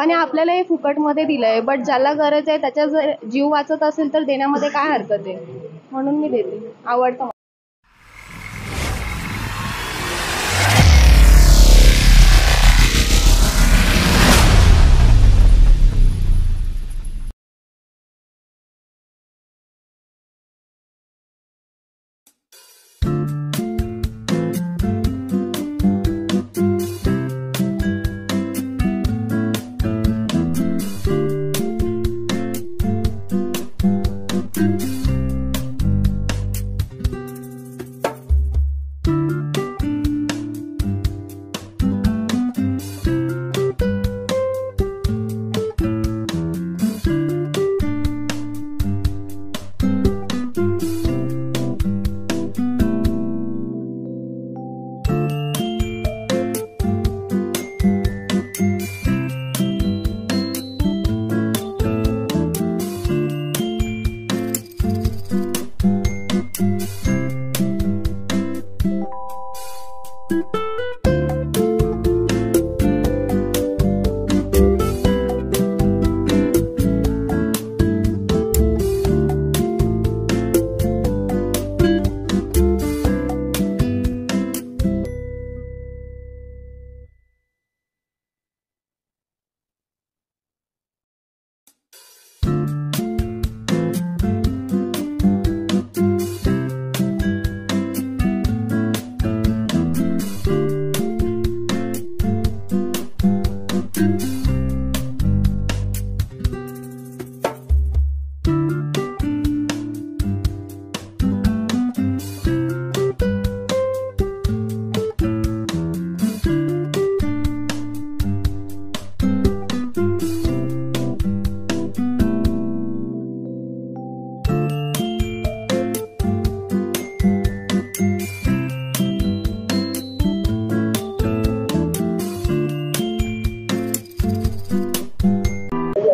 देवाने आपल्याला हे फुकटमध्ये दिलंय, बट ज्याला गरज आहे त्याचा जर जीव वाचत असेल तर देण्यामध्ये काय हरकत आहे, म्हणून मी देते. आवडतं.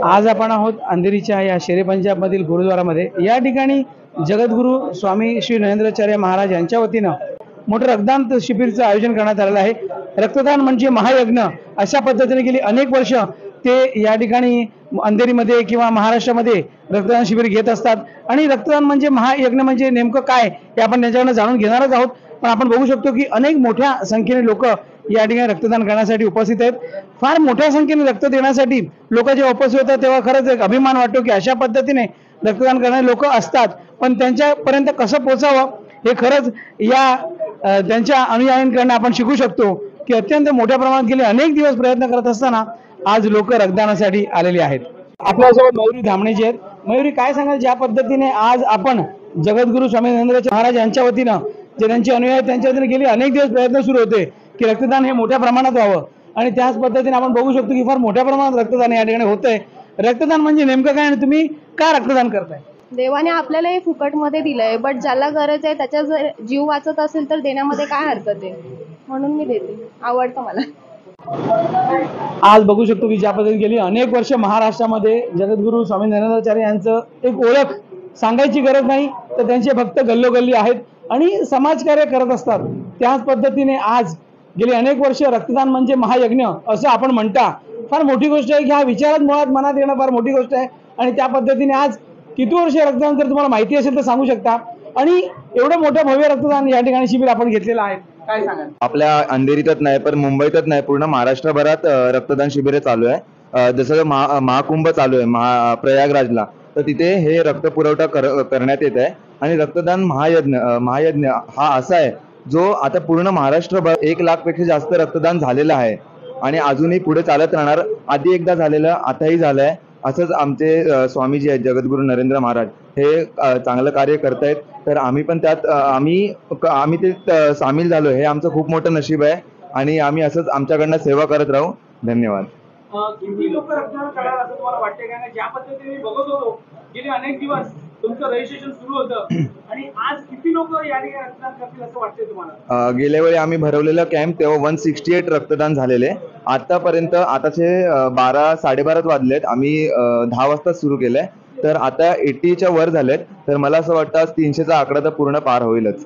आज आपण आहोत अंधेरीच्या या शेरे पंजाबमधील गुरुद्वारामध्ये. या ठिकाणी जगद्गुरू स्वामी श्री नरेंद्राचार्य महाराज यांच्या वतीनं मोठं रक्तदान शिबिरचं आयोजन करण्यात आलेलं आहे. रक्तदान म्हणजे महायज्ञ अशा पद्धतीने गेली अनेक वर्ष ते या ठिकाणी अंधेरीमध्ये किंवा महाराष्ट्रामध्ये रक्तदान शिबिर घेत असतात. आणि रक्तदान म्हणजे महायज्ञ म्हणजे नेमकं काय हे आपण त्यांच्याकडून जाणून घेणारच आहोत. पण आपण बघू शकतो की अनेक मोठ्या संख्येने लोक या ठिकाणी रक्तदान करण्यासाठी उपस्थित आहेत. फार मोठ्या संख्येने रक्त देण्यासाठी लोक जेव्हा उपस्थित होतात तेव्हा खरंच एक अभिमान वाटतो की अशा पद्धतीने रक्तदान करणारे लोक असतात. पण त्यांच्यापर्यंत कसं पोहोचावं हे खरंच या त्यांच्या अनुयायींकडून आपण शिकू शकतो की अत्यंत मोठ्या प्रमाणात गेले अनेक दिवस प्रयत्न करत असताना आज लोक रक्तदानासाठी आलेले आहेत. आपल्यासोबत मयुरी धामणेजी आहेत. मयुरी, काय सांगाल ज्या पद्धतीने आज आपण जगद्गुरू स्वामी नरेंद्र महाराज यांच्या वतीनं जे त्यांचे अनुयायी त्यांच्या वतीने गेले अनेक दिवस प्रयत्न सुरू होते की रक्तदान हे मोठ्या प्रमाणात व्हावं आणि त्याच पद्धतीने आपण बघू शकतो की फार मोठ्या प्रमाणात रक्तदान या ठिकाणी होतंय. रक्तदान म्हणजे नेमकं काय आणि तुम्ही का रक्तदान करताय? देवाने आपल्याला हे फुकटमध्ये दिलंय, बट ज्याला गरज आहे त्याचा जर जीव वाचत असेल तर देण्यामध्ये काय हरकत आहे, म्हणून मी देते. आवडतं मला. आज बघू शकतो की ज्या पद्धतीने गेली अनेक वर्ष महाराष्ट्रामध्ये जगद्गुरू स्वामी नरेंद्राचार्य यांचं एक ओळख सांगायची गरज नाही तर त्यांचे भक्त गल्लोगल्ली आहेत आणि समाजकार्य करत असतात. त्याच पद्धतीने आज गेली अनेक वर्ष रक्तदान म्हणजे महायज्ञ असं आपण म्हणता फार मोठी गोष्ट आहे की हा विचारात मुळात मनात येणं फार मोठी गोष्ट आहे. आणि त्या पद्धतीने आज किती वर्ष रक्तदान जर तुम्हाला माहिती असेल तर सांगू शकता. आणि एवढं मोठं भव्य रक्तदान या ठिकाणी शिबिर आपण घेतलेलं आहे, काय सांगाल? आपल्या अंधेरीतच नाही पण मुंबईतच नाही पूर्ण महाराष्ट्रभरात रक्तदान शिबिरे चालू आहे. जसं महाकुंभ चालू आहे प्रयागराजला, तर तिथे हे रक्त पुरवठा करण्यात येत आहे. आणि रक्तदान महायज्ञ हा असा आहे जो आता पूर्ण महाराष्ट्रभर 1 लाखपेक्षा जास्त रक्तदान झालेलं आहे आणि अजूनही पुढे चालत राहणार. आधी एकदा झालेलं, आताही झालंय. असंच आमचे स्वामीजी आहेत जगद्गुरू नरेंद्र महाराज हे चांगलं कार्य करतायत. तर आम्ही पण त्यात आम्ही ते सामील झालो. हे आमचं खूप मोठं नशीब आहे आणि आम्ही असंच आमच्याकडनं सेवा करत राहू. धन्यवाद. किती लोक रक्तदान करणार असं तुम्हाला वाटते? कारण ज्या पद्धतीने बघत होतो गेले अनेक दिवस तुमचं रजिस्ट्रेशन सुरू होतं आणि आज किती लोक या ठिकाणी रक्तदान करतील असं वाटतंय तुम्हाला? गेल्या वेळी आम्ही भरवलेलं कॅम्प तेव्हा 168 रक्तदान झालेले. आतापर्यंत आताचे 12-12:30 वाजलेत. आम्ही 10 वाजता सुरू केलंय तर आता 80च्या वर झालेत. तर मला असं वाटतं 300चा आकडा तर पूर्ण पार होईलच.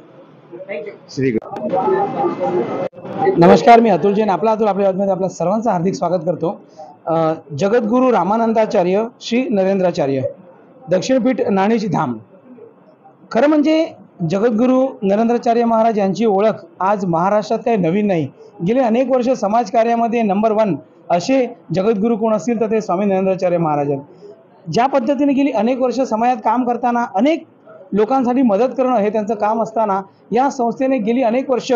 थँक्यू. श्री नमस्कार, मी अतुल जैन. आपल्या बातमीमध्ये आपल्या सर्वांचं हार्दिक स्वागत करतो. जगद्गुरू रामानंदाचार्य श्री नरेंद्राचार्य दक्षिणपीठ नाणीची धाम. खरं म्हणजे जगद्गुरू नरेंद्राचार्य महाराज यांची ओळख आज महाराष्ट्रात काही नवीन नाही. गेले अनेक वर्ष समाजकार्यामध्ये नंबर 1 असे जगद्गुरू कोण असतील तर ते स्वामी नरेंद्राचार्य महाराज आहेत. ज्या पद्धतीने गेली अनेक वर्ष समाजात काम करताना अनेक लोकांसाठी मदत करणं हे त्यांचं काम असताना या संस्थेने गेली अनेक वर्ष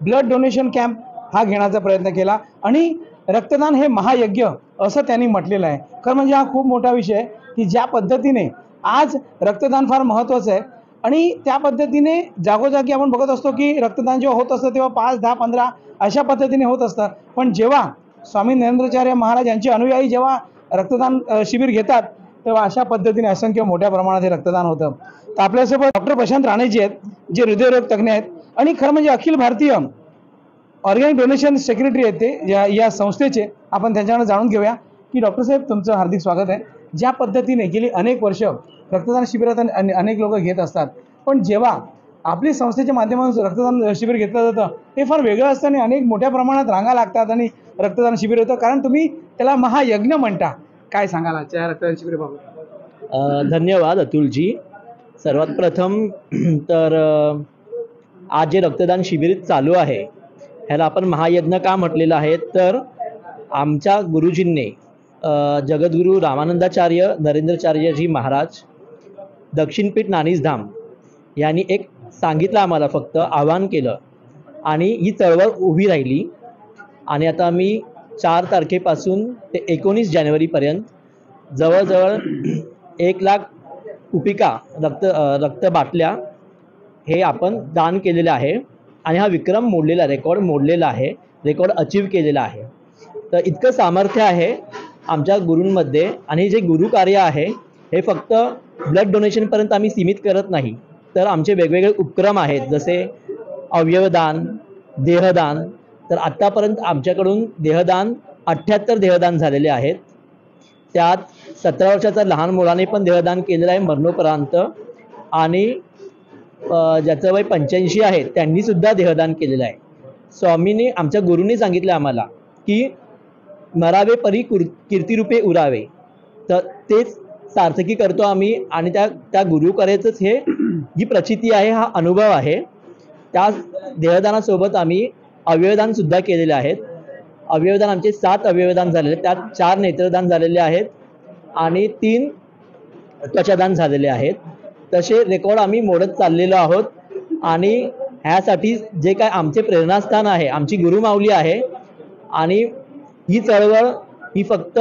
ब्लड डोनेशन कॅम्प हा घेण्याचा प्रयत्न केला आणि रक्तदान हे महायज्ञ असं त्यांनी म्हटलेलं आहे. खरं म्हणजे हा खूप मोठा विषय आहे की ज्या पद्धतीने आज रक्तदान फार महत्त्वाचं आहे आणि त्या पद्धतीने जागोजागी आपण बघत असतो की रक्तदान जेव्हा होत असतं तेव्हा 5, 10, 15 अशा पद्धतीने होत असतं. पण जेव्हा स्वामी नरेंद्राचार्य महाराज यांचे अनुयायी जेव्हा रक्तदान शिबिर घेतात तेव्हा अशा पद्धतीने असंख्य मोठ्या प्रमाणात हे रक्तदान होतं. तर आपल्यासोबत डॉक्टर प्रशांत राणेजी आहेत, जे हृदयरोग तज्ज्ञ आहेत आणि खरं म्हणजे Akhil Bharatiya organic donation secretary आहेत ते या संस्थेचे. आपण त्यांच्याकडे जाणून घेऊया की डॉक्टर साहेब, तुमचं हार्दिक स्वागत आहे. ज्या पद्धतीने गेली अनेक वर्ष रक्तदान शिबिरात अनेक लोक घेत असतात, पण जेव्हा आपली संस्थेच्या माध्यमातून रक्तदान शिबिर घेतलं जातं ते फार वेगळं असतं आणि अनेक मोठ्या प्रमाणात रांगा लागतात आणि रक्तदान शिबिर होतं, कारण तुम्ही त्याला महायज्ञ म्हणता. काय सांगाल आजच्या रक्तदान शिबिराबाबत? धन्यवाद अतुलजी. सर्वात प्रथम तर आज जे रक्तदान शिबिर चालू आहे ह्याला आपण महायज्ञ का म्हटलेलं आहे, तर आमच्या गुरुजींनी जगद्गुरू रामानंदाचार्य नरेंद्राचार्यजी महाराज दक्षिणपीठ नाणीच धाम यांनी एक सांगितलं, आम्हाला फक्त आवाहन केलं आणि ही चळवळ उभी राहिली. आणि आता आम्ही 4 तारखेपासून ते 19 जानेवारीपर्यंत जवळजवळ 1 लाख कुपिका रक्त बाटल्या हे आपण दान केलेलं आहे आणि हा विक्रम मोडलेला, रेकॉर्ड मोडलेला आहे, रेकॉर्ड अचीव केलेला आहे. तर इतकं सामर्थ्य आहे आमच्या गुरूंमध्ये. आणि जे गुरुकार्य आहे हे फक्त ब्लड डोनेशनपर्यंत आम्ही सीमित करत नाही, तर आमचे वेगवेगळे उपक्रम आहेत, जसे अवयवदान, देहदान. तर आत्तापर्यंत आमच्याकडून देहदान 78 देहदान झालेले आहेत. त्यात 17 वर्षाचा लहान मुलाने पण देहदान केलेलं आहे मरणोपरांत, आणि ज्याचं वय 85 आहे त्यांनीसुद्धा देहदान केलेलं आहे. स्वामींनी, आमच्या गुरूंनी सांगितलं आम्हाला की मरावे परी कीर्तिरूपे उरावे. तर तेच सार्थकी करतो आम्ही आणि त्या गुरुकार्याचंच हे जी प्रचिती आहे, हा अनुभव आहे. त्या देहदानासोबत आम्ही अवयवदानसुद्धा केलेले आहेत. अवयवदान आमचे 7 अवयवदान झालेले आहेत. त्यात 4 नेत्रदान झालेले आहेत आणि 3 त्वचादान झालेले आहेत. तसे रेकॉर्ड आम्ही मोडत चाललेलो आहोत. आणि ह्यासाठी जे काय आमचे प्रेरणास्थान आहे, आमची गुरुमाऊली आहे. आणि ही चळवळ ही फक्त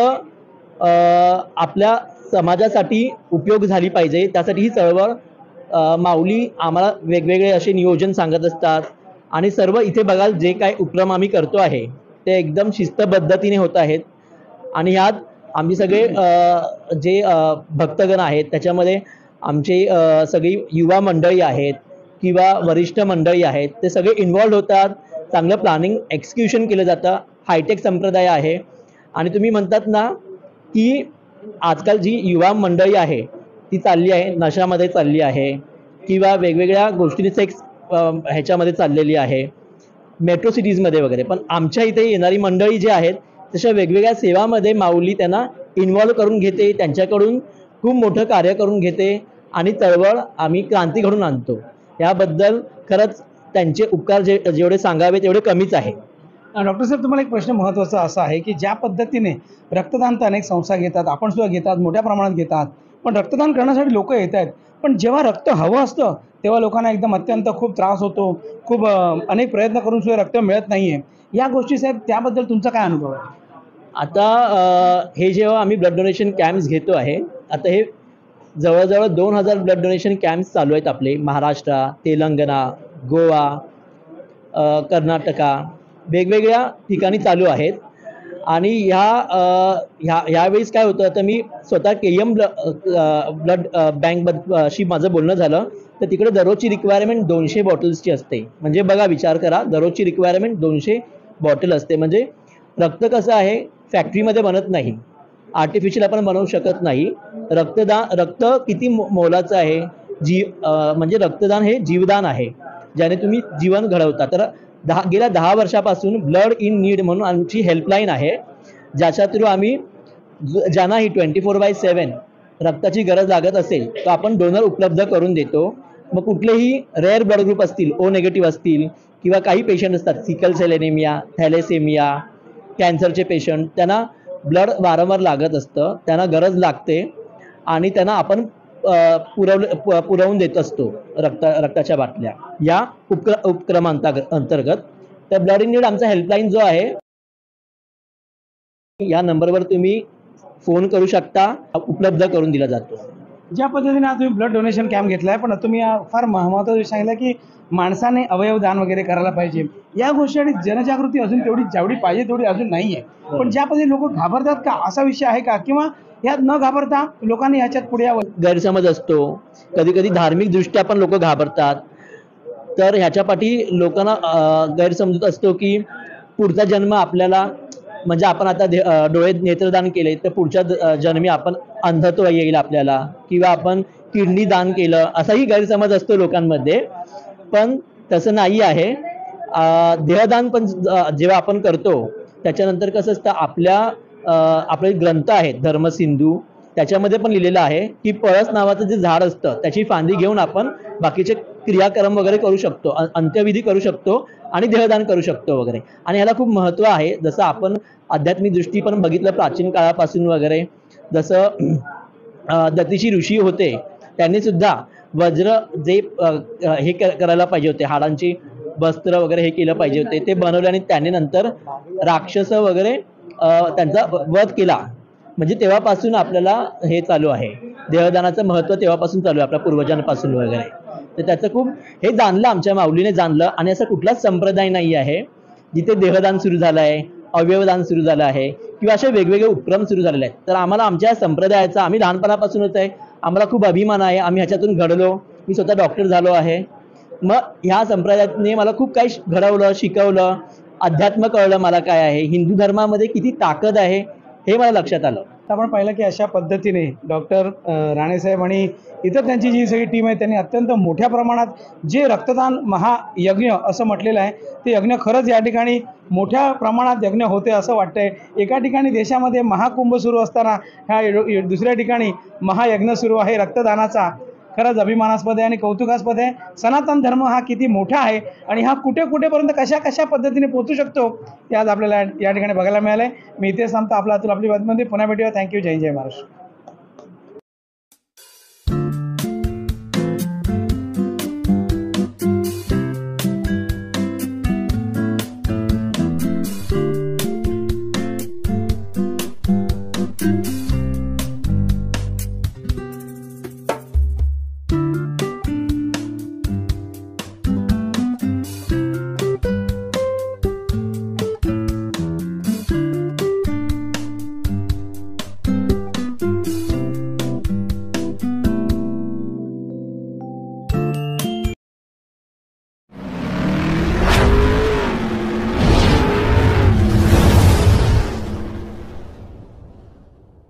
आपल्या समाजासाठी उपयोग झाली पाहिजे, त्यासाठी ही चळवळ माऊली आम्हाला वेगवेगळे असे नियोजन सांगत असतात. आणि सर्व इथे बघाल जे काय उपक्रम आम्ही करतो आहे ते एकदम शिस्तबद्धतीने होत आहेत. आणि ह्यात आम्ही सगळे जे भक्तगण आहेत त्याच्यामध्ये आमचे सगळी युवा मंडळी आहेत किंवा वरिष्ठ मंडळी आहेत, ते सगळे इन्व्हॉल्व होतात. चांगलं प्लॅनिंग एक्झिक्युशन केलं जातं. हायटेक संप्रदाय आहे. आणि तुम्ही म्हणतात ना की आजकाल जी युवा मंडळी आहे ती चालली आहे नशामध्ये चालली आहे किंवा वेगवेगळ्या गोष्टी सेक्स ह्याच्यामध्ये चाललेली आहे मेट्रो सिटीजमध्ये वगैरे. पण आमच्या इथे येणारी मंडळी जी आहेत तशा वेगवेगळ्या सेवामध्ये माऊली त्यांना इन्व्हॉल्व करून घेते, त्यांच्याकडून खूप मोठं कार्य करून घेते आणि चळवळ आम्ही क्रांती घडून आणतो. याबद्दल खरंच त्यांचे उपकार जेवढे सांगावे तेवढे कमीच आहे. डॉक्टर साहेब, तुम्हाला एक प्रश्न महत्त्वाचा असा आहे की ज्या पद्धतीने रक्तदान तर अनेक संस्था घेतात, आपण सुद्धा घेतात, मोठ्या प्रमाणात घेतात, पण रक्तदान करण्यासाठी लोक येत आहेत, पण जेव्हा रक्त हवं असतं तेव्हा लोकांना एकदम अत्यंत खूप त्रास होतो, खूप अनेक प्रयत्न करून सुद्धा रक्त मिळत नाही आहे. या गोष्टी साहेब, त्याबद्दल तुमचा काय अनुभव आहे? आता हे जेव्हा आम्ही ब्लड डोनेशन कॅम्प्स घेतो आहे, आता हे जवळजवळ 2000 ब्लड डोनेशन कॅम्प्स चालू आहेत आपले महाराष्ट्र, तेलंगणा, गोवा, कर्नाटका, वेगवेगळ्या ठिकाणी चालू आहेत. आणि ह्यावेळेस काय होतं, तर मी स्वतः KM ब्लड बँकशी माझं बोलणं झालं, तर तिकडे दररोजची रिक्वायरमेंट 200 बॉटल्सची असते. म्हणजे बघा, विचार करा, दररोजची रिक्वायरमेंट 200 बॉटल असते. म्हणजे रक्त कसं आहे, फॅक्टरीमध्ये बनत नाही, आर्टिफिशियल आपण बनवू शकत नाही. रक्त किती मोलाचं आहे. म्हणजे रक्तदान हे जीवदान आहे. ज्याने तुम्ही जीवन घडवता. तर गेल्या 10 वर्षापासून ब्लड इन नीड म्हणून आमची हेल्पलाईन आहे, ज्याच्या थ्रू आम्ही ज्यांनाही 24/7 रक्ताची गरज लागत असेल तर आपण डोनर उपलब्ध करून देतो. मग कुठलेही रेअर ब्लड ग्रुप असतील, ओ निगेटिव्ह असतील, किंवा काही पेशंट असतात सिकल सेल एनिमिया, थॅलेसेमिया, कॅन्सरचे पेशंट, त्यांना ब्लड वारंवार लागत असतं, त्यांना गरज लागते आणि त्यांना आपण पुरवून देत असतो रक्ताच्या बाटल्या या उपक्रमांतर्गत. तर ब्लड इन नीड आमचा हेल्पलाईन जो आहे, या नंबरवर तुम्ही फोन करू शकता, उपलब्ध करून दिला जातो. ज्या पद्धतीने आज तुम्ही ब्लड डोनेशन कॅम्प घेतलाय, पण तुम्ही फार महत्त्वाचं सांगितलं की माणसाने अवयव दान वगैरे करायला पाहिजे. या गोष्टीसाठी जनजागृती अजून जेवढी पाहिजे तेवढी अजून नाही आहे. पण ज्या पद्धतीने लोक घाबरतात का, असा विषय आहे का, किंवा यात न घाबरता लोकांनी ह्याच्यात पुढे यावं? गैरसमज असतो, कधी कधी धार्मिक दृष्ट्या पण लोक घाबरतात. तर ह्याच्या पाठी लोकांना गैरसमजूत असतो की पुढचा जन्म आपल्याला, म्हणजे आपण आता डोळे नेत्रदान केले तर पुढच्या जन्मी आपण अंधत्व येईल आपल्याला, किंवा आपण किडनी दान केलं, असाही गैरसमज असतो लोकांमध्ये. पण तसं नाही आहे. देहदान पण जेव्हा आपण करतो त्याच्यानंतर कसं असतं, आपले ग्रंथ आहेत धर्मसिंधू, त्याच्यामध्ये पण लिहिलेलं आहे की पळस नावाचं जे झाड असतं त्याची फांदी घेऊन आपण बाकीचे क्रियाक्रम वगैरे करू शकतो, अंत्यविधी करू शकतो आणि देहदान करू शकतो वगैरे. आणि ह्याला खूप महत्त्व आहे. जसं आपण आध्यात्मिक दृष्टी पण बघितलं प्राचीन काळापासून वगैरे, जसं दतीशी ऋषी होते, त्यांनी सुद्धा वज्र जे हे करायला पाहिजे होते, हाडांची वस्त्र वगैरे हे केलं पाहिजे होते, ते बनवले आणि त्याने नंतर राक्षस वगैरे त्यांचा वध केला. म्हणजे तेव्हापासून आपल्याला हे चालू आहे, देहदानाचं महत्त्व तेव्हापासून चालू आहे, आपल्या पूर्वजांपासून वगैरे. तर त्याचं खूप हे जाणलं, आमच्या माऊलीने जाणलं. आणि असा कुठलाच संप्रदाय नाही आहे जिथे देहदान सुरू झालं आहे, अवयवदान सुरू झालं आहे, किंवा असे वेगवेगळे उपक्रम सुरू झालेले आहेत. तर आम्हाला आमच्या संप्रदायाचा, आम्ही लहानपणापासूनच आहे, आम्हाला खूप अभिमान आहे, आम्ही ह्याच्यातून घडलो. मी स्वतः डॉक्टर झालो आहे. मग ह्या संप्रदायाने मला खूप काही घडवलं, शिकवलं, अध्यात्म कळलं मला काय आहे, हिंदू धर्मामध्ये किती ताकद आहे हे मला लक्षात आलं. आपण पाहिलं की अशा पद्धतीने डॉक्टर राणेसाहेब आणि इतर त्यांची जी सगळी टीम आहे त्यांनी अत्यंत मोठ्या प्रमाणात जे रक्तदान महायज्ञ असं म्हटलेलं आहे, ते यज्ञ खरंच या ठिकाणी मोठ्या प्रमाणात यज्ञ होते असं वाटतंय. एका ठिकाणी देशामध्ये महाकुंभ सुरू असताना ह्या दुसऱ्या ठिकाणी महायज्ञ सुरू आहे रक्तदानाचा. खरंच अभिमानास्पद आहे आणि कौतुकास्पद आहे. सनातन धर्म हा किती मोठा आहे आणि हा कुठे कुठेपर्यंत कशा कशा पद्धतीने पोहोचू शकतो ते आज आपल्याला या ठिकाणी बघायला मिळालं आहे. मी इथे सांगतो, आपली बातमीमध्ये पुन्हा भेटूया. थँक्यू. जय जय महाराष्ट्र.